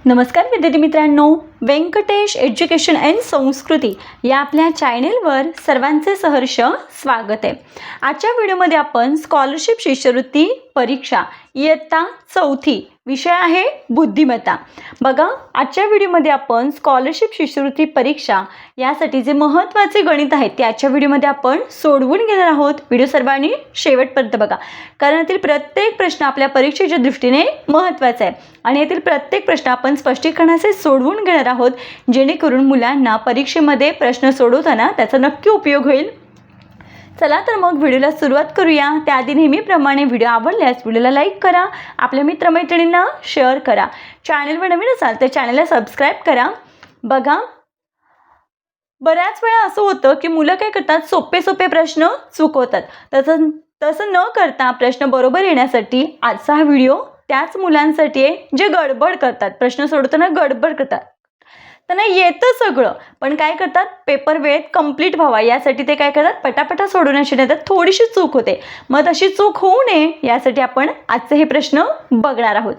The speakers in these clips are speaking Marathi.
नमस्कार विद्यार्थी मित्रांनो, व्यंकटेश एज्युकेशन अँड संस्कृती या आपल्या चॅनेलवर सर्वांचे सहर्ष स्वागत आहे। आजच्या व्हिडिओमध्ये आपण स्कॉलरशिप शिष्यवृत्ती परीक्षा इयत्ता 4थी विषय आहे बुद्धिमत्ता। बघा, आजच्या व्हिडिओमध्ये आपण स्कॉलरशिप शिष्यवृत्ती परीक्षा यासाठी जे महत्त्वाचे गणित आहेत ते आजच्या व्हिडिओमध्ये आपण सोडवून घेणार आहोत। व्हिडिओ सर्वांनी शेवटपर्यंत बघा, कारण यातील प्रत्येक प्रश्न आपल्या परीक्षेच्या दृष्टीने महत्त्वाचा आहे आणि यातील प्रत्येक प्रश्न आपण स्पष्टीकरणाचे सोडवून घेणार आहोत, जेणेकरून मुलांना परीक्षेमध्ये प्रश्न सोडवताना त्याचा नक्की उपयोग होईल। चला तर मग व्हिडिओला सुरुवात करूया। त्याआधी नेहमीप्रमाणे व्हिडिओ आवडल्यास व्हिडिओला लाईक करा, आपल्या मित्रमैत्रिणींना शेअर करा, चॅनलवर नवीन असाल तर चॅनलला सबस्क्राईब करा। बघा, बऱ्याच वेळा असं होतं की मुलं काय करतात, सोपे प्रश्न चुकवतात। तसं न करता प्रश्न बरोबर येण्यासाठी आजचा हा व्हिडिओ त्याच मुलांसाठी आहे जे गडबड करतात, प्रश्न सोडवताना गडबड करतात, त्यांना येतं सगळं पण काय करतात, पेपर वेळेत कंप्लीट व्हावा यासाठी ते काय करतात, पटापटा सोडवण्याची नेतात, थोडीशी चूक होते। मग तशी चूक होऊ नये यासाठी आपण आजचे हे प्रश्न बघणार आहोत।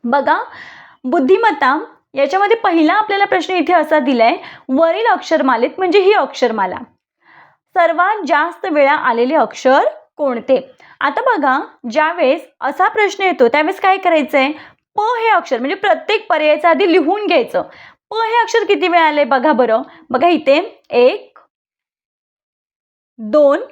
बघा, बुद्धिमत्ता याच्यामध्ये पहिला आपल्याला प्रश्न इथे असा दिलाय, वरील अक्षरमालेत म्हणजे ही अक्षरमाला सर्वात जास्त वेळा आलेले अक्षर कोणते। आता बघा, ज्यावेळेस असा प्रश्न येतो त्यावेळेस काय करायचंय, प हे अक्षर म्हणजे प्रत्येक पर्यायाच्या आधी लिहून घ्यायचं। प हे अक्षर किती वेळा आले बघा बरं। बघा इथे 1 2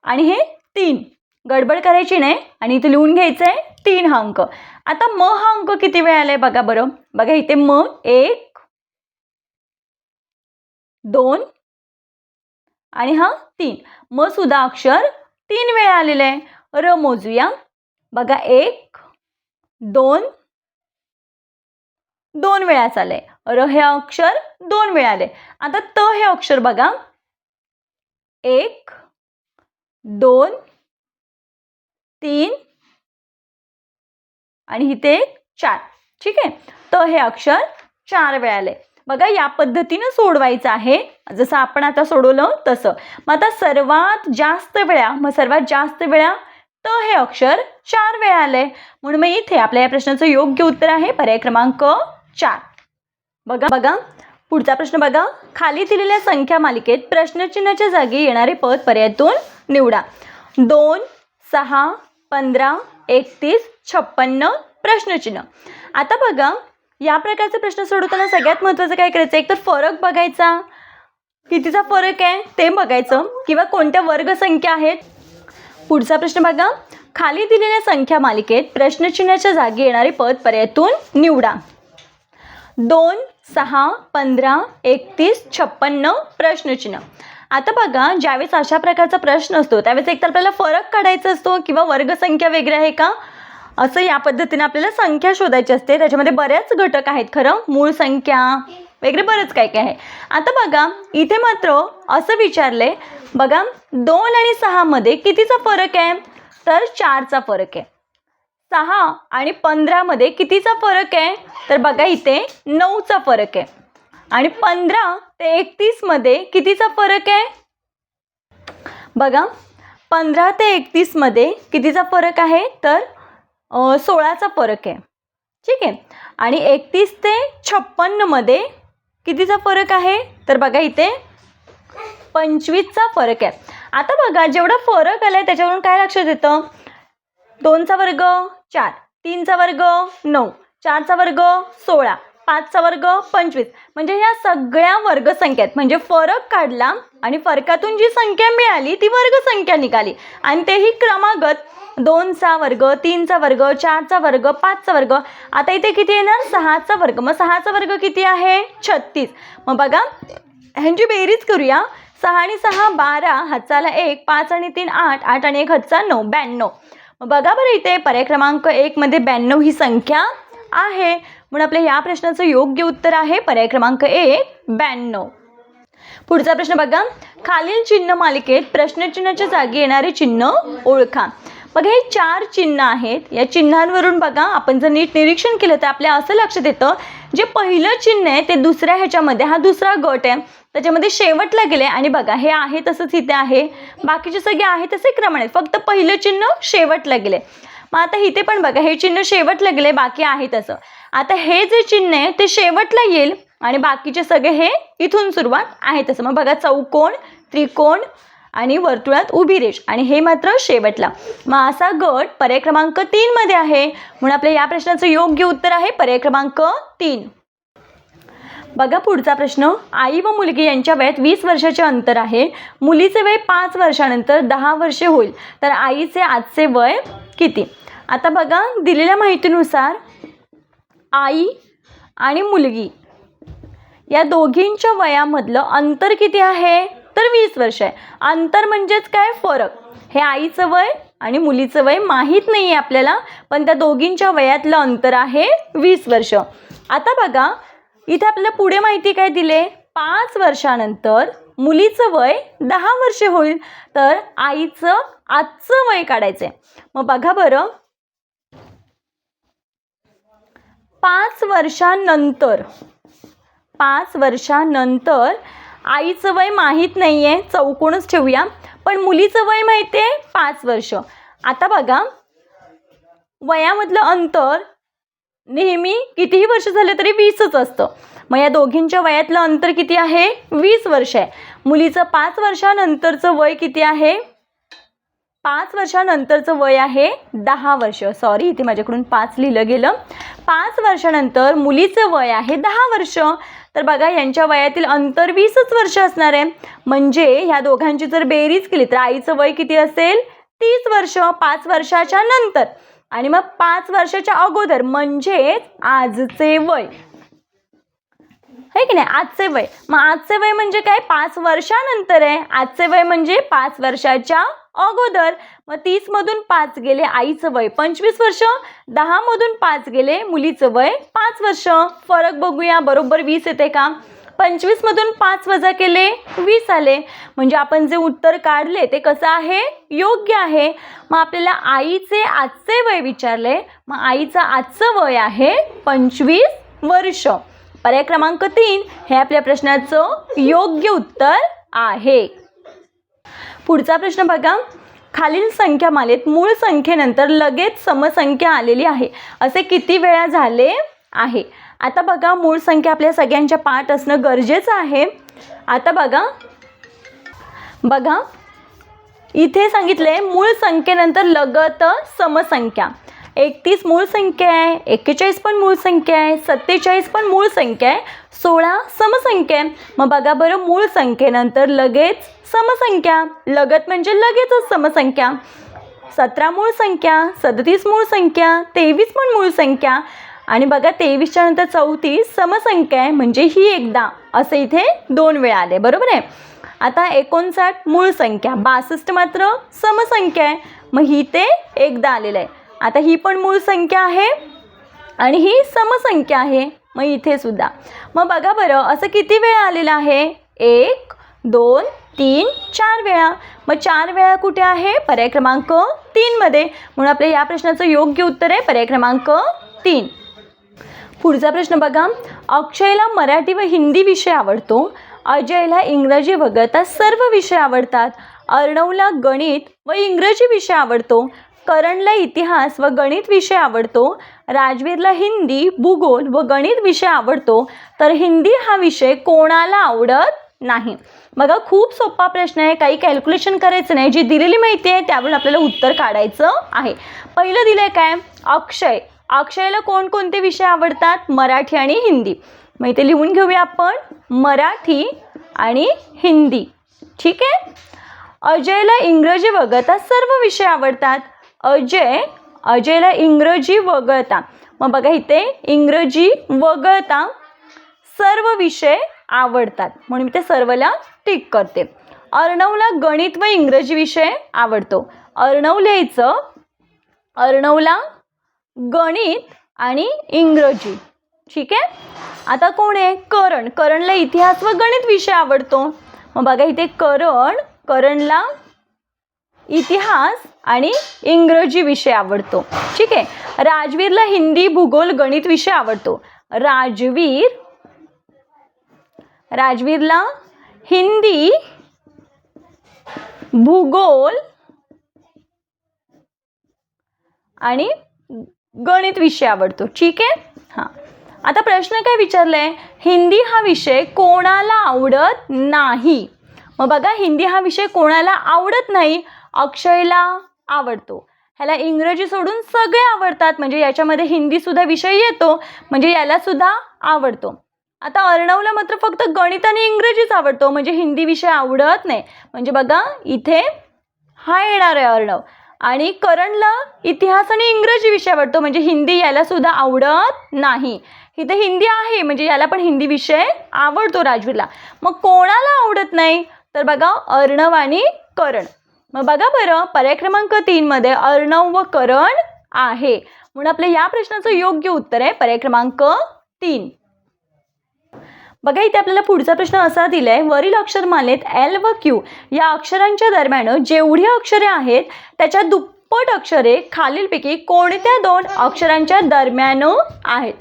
आणि हे 3, गडबड करायची नाही आणि इथे लिहून घ्यायचंय 3 हा अंक। आता म हा अंक किती वेळा आलाय बघा बरं। बघा इथे म 1 2 आणि हा 3, म सुद्धा अक्षर 3 वेळा आलेलं आहे। र मोजूया। बघा 1 2 2 वेळा आलंय। र हे अक्षर 2 वेळा आले। आता त हे अक्षर बघा 1 2 3 आणि इथे 4, ठीक आहे। त हे अक्षर 4 वेळा आले। बघा, या पद्धतीने सोडवायचं आहे जसं आपण आता सोडवलं तसं। मग आता सर्वात जास्त वेळा त हे अक्षर 4 वेळा आले, म्हणून मग इथे आपल्या या प्रश्नाचं योग्य उत्तर आहे पर्याय क्रमांक 4। बघा पुढचा प्रश्न बघा, खाली दिलेल्या संख्या मालिकेत प्रश्नचिन्हाच्या जागी येणारे पद पर्यायातून निवडा। 2 6 15 31 56 प्रश्नचिन्ह। आता बघा, या प्रकारचे प्रश्न सोडवताना सगळ्यात महत्त्वाचं काय करायचं, एक तर फरक बघायचा, कितीचा फरक आहे ते बघायचं, किंवा कोणत्या वर्गसंख्या आहेत। पुढचा प्रश्न बघा, खाली दिलेल्या संख्या मालिकेत प्रश्नचिन्हाच्या जागी येणारे पद पर्यायातून निवडा। 2 6 15 31 56 प्रश्नचिन्ह। आता बघा, ज्यावेळेस अशा प्रकारचा प्रश्न असतो त्यावेळेस एक तर आपल्याला फरक काढायचा असतो किंवा वर्गसंख्या वेगळी आहे का असं या पद्धतीने आपल्याला संख्या शोधायची असते। त्याच्यामध्ये बऱ्याच घटक आहेत खरं, मूळ संख्या वगैरे बरंच काय काय आहे। आता बघा, इथे मात्र असं विचारले, बघा 2 आणि 6 मध्ये कितीचा फरक आहे, तर 4चा फरक आहे। 6 आणि 15 मध्ये कितीचा फरक आहे, तर बघा इथे 9चा फरक आहे। आणि 15 ते 31 मध्ये कितीचा फरक आहे, बघा 15 ते 31 मध्ये कितीचा फरक आहे, तर 16चा फरक आहे, ठीक आहे। आणि 31 ते 56 मध्ये कितीचा फरक आहे, तर बघा इथे 25चा फरक आहे। आता बघा, जेवढा फरक आलाय त्याच्यावरून काय लक्षात येतं, 2चा वर्ग 4, 3चा वर्ग 9, 4चा वर्ग 16, 5चा वर्ग 25, म्हणजे या सगळ्या वर्गसंख्या आहेत। म्हणजे फरक काढला आणि फरकातून जी संख्या मिळाली ती वर्गसंख्या निघाली, आणि तेही क्रमागत 2चा वर्ग 3चा वर्ग 4चा वर्ग 5चा वर्ग। आता इथे किती येणार, 6चा वर्ग, मग 6चा वर्ग किती आहे, 36। मग बघा, ह्यांची बेरीज करूया। 6 आणि 6 12, हातचाला 1, 5 आणि 3 8, 8 आणि 1 हातचा 9, 92। मग बघा बरं, इथे पर्याय क्रमांक 1 मध्ये 92 ही संख्या आहे, म्हणून आपल्या या प्रश्नाचं योग्य उत्तर आहे पर्याय क्रमांक 1 92। पुढचा प्रश्न बघा, खालील चिन्ह मालिकेत प्रश्नचिन्हाच्या जागी येणारे चिन्ह ओळखा। बघा, हे 4 चिन्ह आहेत, या चिन्हांवरून बघा आपण जर नीट निरीक्षण केलं तर आपल्या असं लक्षात येतं, जे पहिलं चिन्ह आहे ते दुसऱ्या ह्याच्यामध्ये, हा दुसरा गट आहे त्याच्यामध्ये शेवटला गेले, आणि बघा हे आहे तसंच इथे आहे, बाकीचे सगळे आहे तसे क्रमाने, फक्त पहिलं चिन्ह शेवटला गेले। मग आता इथे पण बघा, हे चिन्ह शेवटला गेले, बाकी आहे तसं। आता हे जे चिन्ह आहे ते शेवटला येईल आणि बाकीचे सगळे हे इथून सुरुवात आहे तसं. मग बघा चौकोन, त्रिकोण आणि वर्तुळात उभी रेष आणि हे मात्र शेवटला. मग असा गट पर्याय क्रमांक 3 मध्ये आहे. म्हणून आपल्या या प्रश्नाचं योग्य उत्तर आहे पर्याय क्रमांक 3. बघा पुढचा प्रश्न. आई व मुलगी यांच्या वयात 20 वर्षाचे अंतर आहे. मुलीचे वय 5 वर्षानंतर 10 वर्षे होईल, तर आईचे आजचे वय किती? आता बघा दिलेल्या माहितीनुसार आई आणि मुलगी या दोघींच्या वयामधलं अंतर किती आहे? तर 20 वर्ष आहे. अंतर म्हणजेच काय? फरक. हे आईचं वय आणि मुलीचं वय माहीत नाही आहे आपल्याला, पण त्या दोघींच्या वयातलं अंतर आहे 20 वर्ष. आता बघा इथे आपल्याला पुढे माहिती काय दिले? 5 वर्षानंतर मुलीचं वय 10 वर्षे होईल, तर आईचं आजचं वय काढायचंय. मग बघा बरं 5 वर्षानंतर आईचं वय माहीत नाही आहे, चौकोनच ठेवूया. पण मुलीचं वय माहिती आहे 5 वर्ष. आता बघा वयामधलं अंतर नेहमी कितीही वर्ष झाले तरी 20च असतं. मग या दोघींच्या वयातलं अंतर किती आहे? 20 वर्ष आहे. मुलीचं 5 वर्षानंतरचं वय किती आहे? 5 वर्षानंतरचं वय आहे 10 वर्ष. सॉरी इथे माझ्याकडून 5 लिहिलं गेलं. 5 वर्षानंतर मुलीचं वय आहे 10 वर्ष. तर बघा यांच्या वयातील अंतर 20च वर्ष असणार आहे. म्हणजे ह्या दोघांची जर बेरीज केली तर आईचं वय किती असेल? 30 वर्ष 5 वर्षाच्या नंतर. आणि मग 5 वर्षाच्या अगोदर म्हणजेच आजचे वय आहे की नाही? आजचे वय. मग आजचे वय म्हणजे काय? 5 वर्षानंतर आहे. आजचे वय म्हणजे 5 वर्षाच्या अगोदर. मग 30 मधून 5 गेले आईचं वय 25 वर्ष, 10 मधून 5 गेले मुलीचं वय 5 वर्ष. फरक बघूया, बरोबर 20 येते का? 25 मधून 5 वजा केले 20 आले. म्हणजे आपण जे उत्तर काढले ते कसं आहे? योग्य आहे. मग आपल्याला आईचे आजचे वय विचारले. मग आईचं आजचं वय आहे 25 वर्ष. पर्याय क्रमांक 3 हे आपल्या प्रश्नाचं योग्य उत्तर आहे. पुढचा प्रश्न बघा. खालील संख्यामालेत मूळ संख्येनंतर लगेच समसंख्या आलेली आहे असे किती वेळा झाले आहे? आता बघा मूळ संख्या आपल्या सगळ्यांच्या पाठ असणं गरजेचं आहे. आता बघा इथे सांगितले मूळ संख्येनंतर लगत समसंख्या. 31 मूळ संख्या आहे, 41 पण मूळ संख्या आहे, 47 पण मूळ संख्या आहे, 16 समसंख्या आहे. मग बघा बरं मूळ संख्येनंतर लगेच समसंख्या. लगत म्हणजे लगेचच समसंख्या. 17 मूळ संख्या, 37 मूळ संख्या, 23 पण मूळ संख्या आणि बघा 23च्या नंतर 34 समसंख्या आहे. म्हणजे ही एकदा असं इथे 2 वेळा आले. बरोबर आहे. आता 59 मूळ संख्या, 62 मात्र समसंख्या आहे. मग ही ते एकदा आलेलं आहे. आता ही पण मूळ संख्या आहे आणि ही समसंख्या आहे. मग इथे सुद्धा. मग बघा बरं असं किती वेळा आलेलं आहे? 1, 2, 3, 4 वेळा. मग 4 वेळा कुठे आहे? पर्याय क्रमांक 3 मध्ये. म्हणून आपल्या या प्रश्नाचं योग्य उत्तर आहे पर्याय क्रमांक 3. पुढचा प्रश्न बघा. अक्षयला मराठी व हिंदी विषय आवडतो. अजयला इंग्रजी वगळता सर्व विषय आवडतात. अर्णवला गणित व इंग्रजी विषय आवडतो. करणला इतिहास व गणित विषय आवडतो. राजवीरला हिंदी, भूगोल व गणित विषय आवडतो. तर हिंदी हा विषय कोणाला आवडत नाही? बघा खूप सोपा प्रश्न आहे. काही कॅल्क्युलेशन करायचं नाही. जी दिलेली माहिती आहे त्यावरून आपल्याला उत्तर काढायचं आहे. पहिलं दिलं आहे काय? अक्षय. अक्षयला कोणकोणते विषय आवडतात? मराठी आणि हिंदी. मग इथे लिहून घेऊया आपण मराठी आणि हिंदी. ठीक आहे. अजयला इंग्रजी वगळता सर्व विषय आवडतात. अजयला इंग्रजी वगळता. मग बघा इथे इंग्रजी वगळता सर्व विषय आवडतात म्हणून मी ते सर्वला टिक करते. अर्णवला गणित व इंग्रजी विषय आवडतो. अर्णव लिहायचं. अर्णवला गणित आणि इंग्रजी. ठीक आहे. आता कोण आहे? करण. करणला इतिहास व गणित विषय आवडतो. मग बघा इथे करणला इतिहास आणि इंग्रजी विषय आवडतो. ठीक आहे. राजवीरला हिंदी, भूगोल, गणित विषय आवडतो. राजवीरला हिंदी, भूगोल आणि गणित विषय आवडतो. ठीक आहे. हां, आता प्रश्न काय विचारलाय, हिंदी हा विषय कोणाला आवडत नाही. मग बघा, हिंदी हा विषय कोणाला आवडत नाही. अक्षयला आवडतो. ह्याला इंग्रजी सोडून सगळे आवडतात, म्हणजे याच्यामध्ये हिंदी सुद्धा विषय येतो, म्हणजे याला सुद्धा आवडतो. आता अर्णवला मात्र फक्त गणित आणि इंग्रजीच आवडतो, म्हणजे हिंदी विषय आवडत नाही. म्हणजे बघा इथे हा येणार आहे अर्णव. आणि करणला इतिहास आणि इंग्रजी विषय आवडतो, म्हणजे हिंदी याला सुद्धा आवडत नाही. इथे हिंदी आहे, म्हणजे याला पण हिंदी विषय आवडतो राजवीरला. मग कोणाला आवडत नाही, तर बघा अर्णव आणि करण. मग बघा बरं, पर्याय क्रमांक 3 मध्ये अर्णव व करण आहे, म्हणून आपल्या या प्रश्नाचं योग्य उत्तर आहे पर्याय क्रमांक 3. बघा इथे आपल्याला पुढचा प्रश्न असा दिलाय, वरील अक्षरमालेत एल व क्यू या अक्षरांच्या दरम्यान जेवढी अक्षरे आहेत त्याच्या दुप्पट अक्षरे खालीलपैकी कोणत्या दोन अक्षरांच्या दरम्यान आहेत.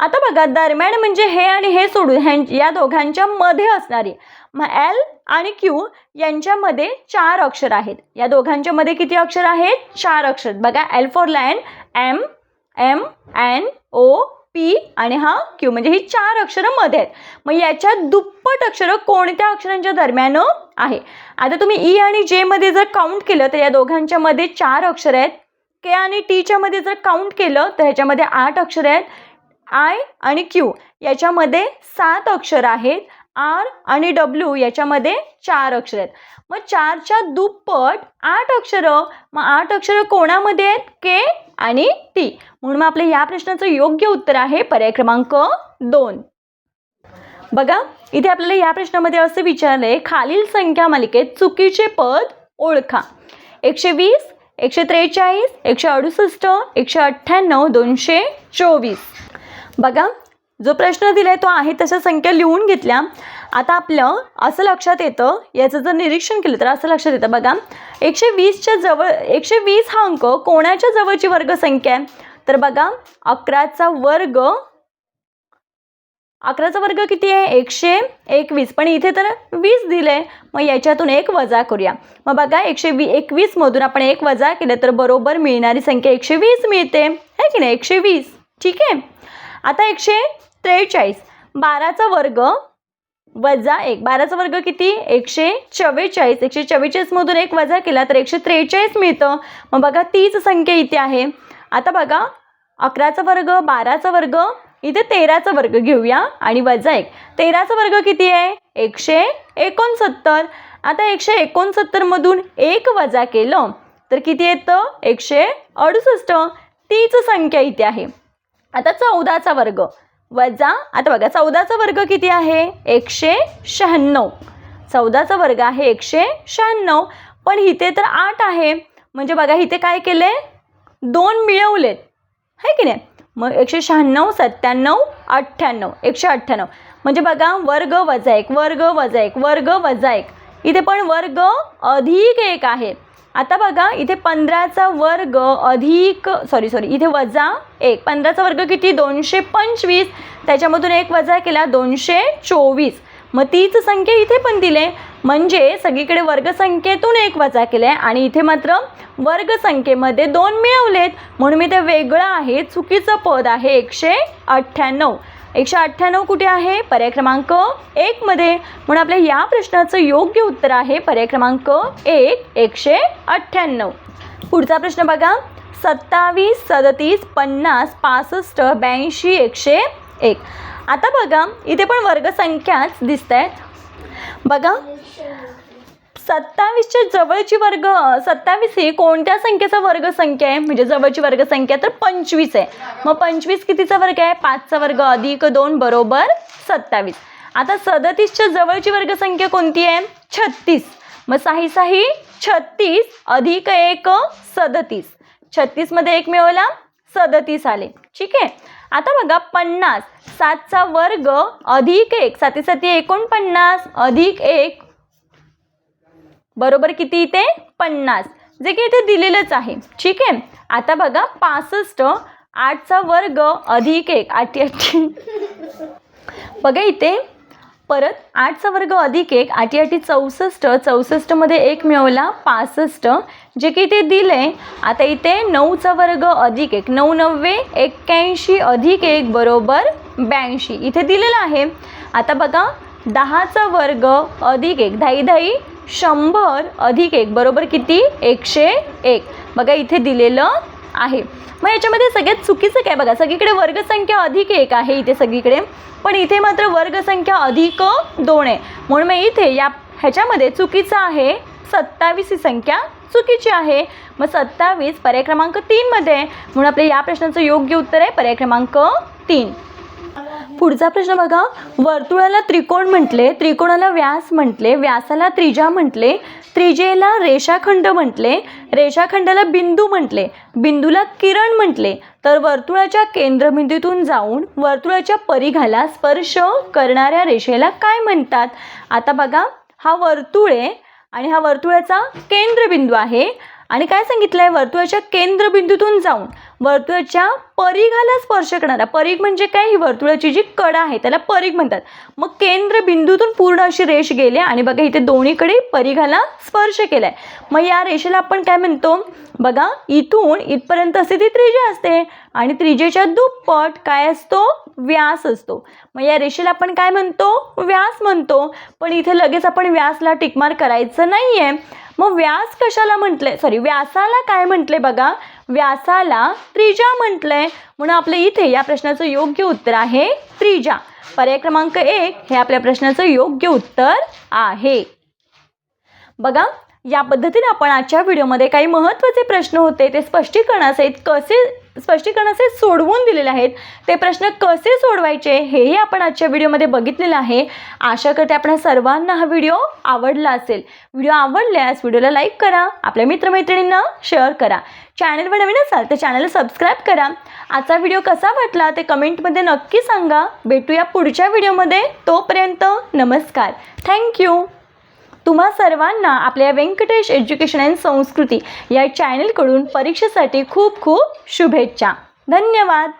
आता बघा, दरम्यान म्हणजे हे आणि हे सोडून या दोघांच्या मध्ये असणारी. मग एल आणि क्यू यांच्यामध्ये 4 अक्षर आहेत. या दोघांच्या मध्ये किती अक्षर आहेत? 4 अक्षर. बघा, एल फॉर लॅन, M, M, N, O, P आणि हा क्यू, म्हणजे ही 4 अक्षरं मध्ये आहेत. मग याच्या दुप्पट अक्षरं कोणत्या अक्षरांच्या दरम्यान आहे. आता तुम्ही ई आणि जे मध्ये जर काउंट केलं तर या दोघांच्या मध्ये 4 अक्षर आहेत. के आणि टीच्या मध्ये जर काउंट केलं तर ह्याच्यामध्ये 8 अक्षर आहेत. आय आणि क्यू याच्यामध्ये 7 अक्षर आहेत. आर आणि डब्ल्यू याच्यामध्ये 4 अक्षर आहेत. मग 4च्या दुप्पट 8 अक्षरं. मग 8 अक्षरं कोणामध्ये आहेत? के आणि टी. म्हणून मग आपल्या या प्रश्नाचं योग्य उत्तर आहे पर्याय क्रमांक 2. बघा इथे आपल्याला या प्रश्नामध्ये असं विचारलंय, खालील संख्या मालिकेत चुकीचे पद ओळखा. 120, 143, 168, 198, 224. बघा, जो प्रश्न दिलाय तो आहे तशा संख्या लिहून घेतल्या. आता आपलं असं लक्षात येतं, याचं जर निरीक्षण केलं तर असं लक्षात येतं. बघा, 120च्या जवळ 120 हा अंक कोणाच्या जवळची वर्गसंख्या आहे? तर बघा, 11चा वर्ग. 11चा वर्ग किती आहे? 121. पण इथे तर 20 दिले, मग याच्यातून 1 वजा करूया. मग बघा, 121 मधून आपण 1 वजा केलं तर बरोबर मिळणारी संख्या 120 मिळते, है की नाही? 120. ठीक आहे. आता 143, 12चा वर्ग वजा 1. 12चा वर्ग किती? 144. 144 मधून 1 वजा केला तर 143 मिळतं. मग बघा, तीच संख्या इथे आहे. आता बघा, 11चा वर्ग, 12चा वर्ग, इथे 13चा वर्ग घेऊया आणि वजा 1. 13चा वर्ग किती आहे? 169. आता 169 मधून 1 वजा केलं तर किती येतं? 168. तीच संख्या इथे आहे. आता 14चा वर्ग वजा, आता बघा 14चा वर्ग किती आहे? 196. 14चा वर्ग आहे 196, पण इथे तर 8 आहे. म्हणजे बघा इथे काय केलंय? 2 मिळवलेत, है की नाही? मग 196, 97, 98, 198. म्हणजे बघा, वर्ग वजा 1, वर्ग वजा 1, वर्ग वजा 1. इथे पण वर्ग अधिक 1 आहे. आता बघा, इथे 15चा वर्ग अधिक इथे वजा 1. 15चा वर्ग किती? 225. त्याच्यामधून 1 वजा केला 224. मग तीच संख्या इथे पण दिले, म्हणजे सगळीकडे वर्गसंख्येतून 1 वजा केले आणि इथे मात्र वर्गसंख्येमध्ये 2 मिळवलेत, म्हणून मी ते वेगळं आहे, चुकीचं पद आहे 198. 198 कुठे आहे? पर्याय क्रमांक 1 मध्ये. म्हणून आपल्या या प्रश्नाचं योग्य उत्तर आहे पर्याय क्रमांक 1, 198. पुढचा प्रश्न बघा, 27, 37, 50, 65, 82, 101. आता बघा, इथे पण वर्गसंख्याच दिसत आहेत. बघा, 27च्या जवळची वर्ग 27 ही कोणत्या संख्येचा वर्गसंख्या आहे? म्हणजे जवळची वर्गसंख्या तर 25 आहे. मग 25 कितीचा वर्ग आहे? 5चा वर्ग अधिक 2 बरोबर 27. आता 37च्या जवळची वर्गसंख्या कोणती आहे? 36. मग 6 36 अधिक 1 37. 36 मध्ये 1 मिळवला 37 आले. ठीक आहे. आता बघा, 50, 7चा वर्ग अधिक 1, 7 7 49 अधिक 1 बरोबर किती? इथे 50, जे की इथे दिलेलंच आहे. ठीक आहे. आता बघा, 65, 8चा वर्ग अधिक 1, 8 8. बघा इथे परत 8चा वर्ग अधिक 1 8 8 64 64मध्ये 1 मिळवला 65 जे की ते दिले. आता इथे 9चा वर्ग अधिक 1 9 9 81 अधिक 1 बरोबर 82 इथे दिलेलं आहे. आता बघा 10चा वर्ग अधिक 1 10 10 100 अधिक 1 बरोबर किती 101 बघा इथे दिलेलं आहे. मग याच्यामध्ये सगळ्यात चुकीचं काय बघा, सगळीकडे वर्गसंख्या अधिक 1 आहे इथे सगळीकडे, पण इथे मात्र वर्गसंख्या अधिक 2 आहे. म्हणून मग इथे ह्याच्यामध्ये चुकीचं आहे 27 ही संख्या चुकीची आहे. मग 27 पर्याय क्रमांक 3 मध्ये, म्हणून आपल्या या प्रश्नाचं योग्य उत्तर आहे पर्याय क्रमांक 3. पुढचा प्रश्न बघा, वर्तुळाला त्रिकोण म्हटले, त्रिकोणाला व्यास म्हटले, व्यासाला त्रिज्या म्हटले, त्रिज्येला रेषाखंड म्हटले, रेषाखंडाला बिंदू म्हटले, बिंदूला किरण म्हटले, तर वर्तुळाच्या केंद्रबिंदूतून जाऊन वर्तुळाच्या परिघाला स्पर्श करणाऱ्या रेषेला काय म्हणतात. आता बघा हा वर्तुळ आहे आणि हा वर्तुळाचा केंद्रबिंदू आहे आणि काय सांगितलं आहे, वर्तुळाच्या केंद्रबिंदूतून जाऊन वर्तुळाच्या परिघाला स्पर्श करणारा, परिघ म्हणजे काय, ही वर्तुळाची जी कडा आहे त्याला परिघ म्हणतात. मग केंद्रबिंदूतून पूर्ण अशी रेष गेली आणि बघा इथे दोन्हीकडे परिघाला स्पर्श केला आहे. मग या रेषेला आपण काय म्हणतो, बघा इथून इथपर्यंत असे ती त्रिज्या असते आणि त्रिज्येच्या दुप्पट काय असतो, व्यास असतो. मग या रेषेला आपण काय म्हणतो, व्यास म्हणतो. पण इथे लगेच आपण व्यासला टिकमार करायचं नाही आहे. मग व्यास कशाला म्हटले, व्यासाला काय म्हटले बघा, व्यासाला त्रिज्या म्हटलंय. म्हणून आपल्या इथे या प्रश्नाचं योग्य उत्तर आहे त्रिज्या. पर्याय क्रमांक 1 हे आपल्या प्रश्नाचं योग्य उत्तर आहे. बघा या पद्धतीने आपण आजच्या व्हिडिओमध्ये काही महत्त्वाचे प्रश्न होते ते स्पष्टीकरणासहित सोडवून दिलेले आहेत. ते प्रश्न कसे सोडवायचे हेही आपण आजच्या व्हिडिओमध्ये बघितलेलं आहे. आशा करते आपल्या सर्वांना हा व्हिडिओ आवडला असेल. व्हिडिओ आवडल्यास व्हिडिओला लाईक करा, आपल्या मित्रमैत्रिणींना शेअर करा. चॅनलवर नवीन असाल तर चॅनलला सबस्क्राईब करा. आजचा व्हिडिओ कसा वाटला ते कमेंटमध्ये नक्की सांगा. भेटूया पुढच्या व्हिडिओमध्ये. तोपर्यंत नमस्कार. थँक्यू. तुम्हा सर्वांना आपल्या व्यंकटेश एज्युकेशन अँड संस्कृती या चॅनलकडून परीक्षेसाठी खूप खूप शुभेच्छा. धन्यवाद.